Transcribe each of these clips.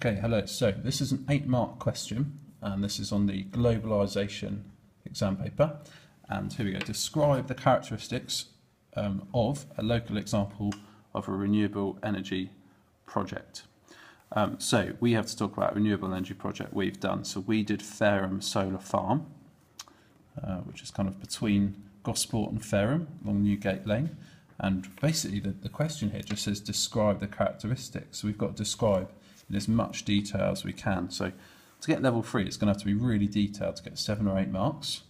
Okay, hello. So this is an 8-mark question, and this is on the globalisation exam paper. And here we go. Describe the characteristics of a local example of a renewable energy project. So we have to talk about a renewable energy project we've done. So we did Fareham Solar Farm, which is kind of between Gosport and Fareham along Newgate Lane. And basically the question here just says describe the characteristics. So we've got to describe in as much detail as we can. So to get level 3, it's going to have to be really detailed to get 7 or 8 marks.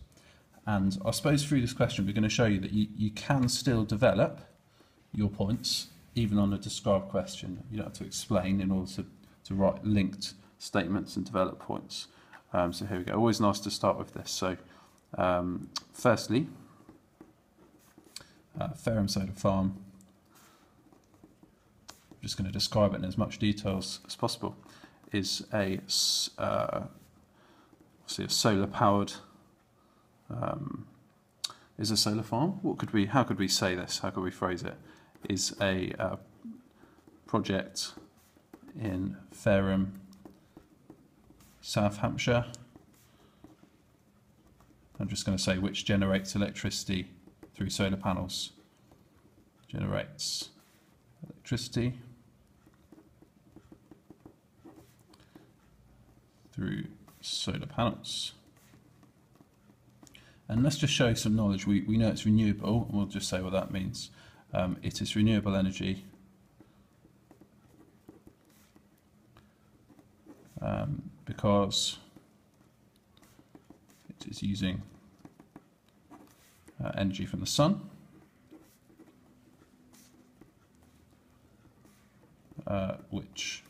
And I suppose through this question we're going to show you that you can still develop your points even on a described question. You don't have to explain in order to write linked statements and develop points. So here we go. Always nice to start with this. So firstly, Fareham Solar Farm. I'm just going to describe it in as much detail as possible. Is obviously a solar powered. Is a solar farm. How could we say this? How could we phrase it? Is a project in Fareham, South Hampshire. I'm just going to say which generates electricity through solar panels. Generates electricity through solar panels. And let's just show some knowledge. We know it's renewable, and we'll just say what that means. It is renewable energy because it is using energy from the sun, which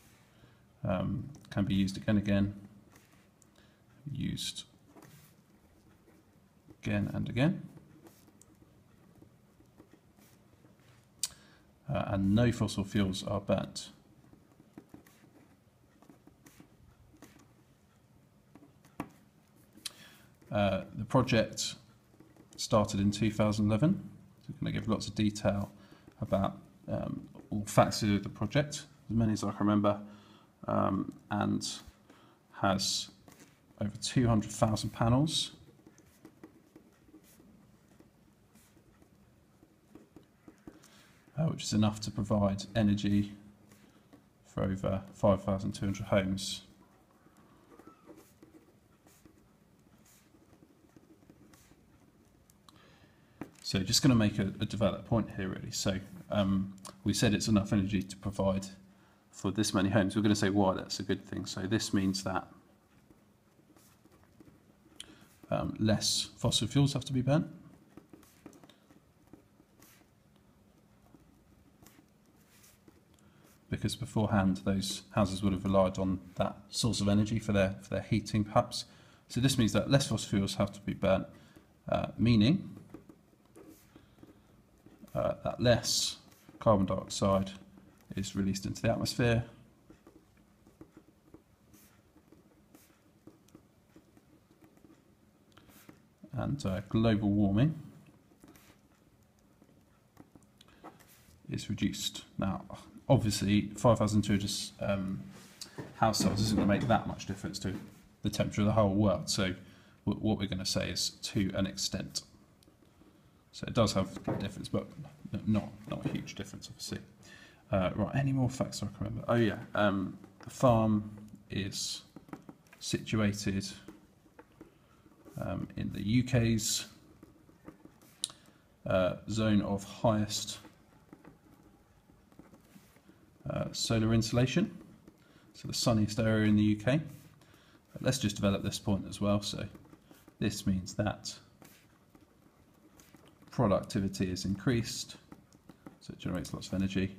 can be used again, used again and again, and no fossil fuels are burnt. The project started in 2011. So we're going to give lots of detail about all facts of the project, as many as I can remember, and has over 200,000 panels. Which is enough to provide energy for over 5,200 homes. So just going to make a developed point here really. So we said it's enough energy to provide for this many homes. We're going to say why that's a good thing. So this means that less fossil fuels have to be burnt. Because beforehand those houses would have relied on that source of energy for their heating perhaps. So this means that less fossil fuels have to be burnt, meaning that less carbon dioxide is released into the atmosphere, and global warming is reduced. Now obviously 5,200 households isn't going to make that much difference to the temperature of the whole world, so what we're going to say is to an extent. So it does have a difference, but not a huge difference obviously. Right, any more facts I can remember? Oh yeah, the farm is situated in the UK's zone of highest solar insolation, so the sunniest area in the UK. Let's just develop this point as well. So this means that productivity is increased, so it generates lots of energy,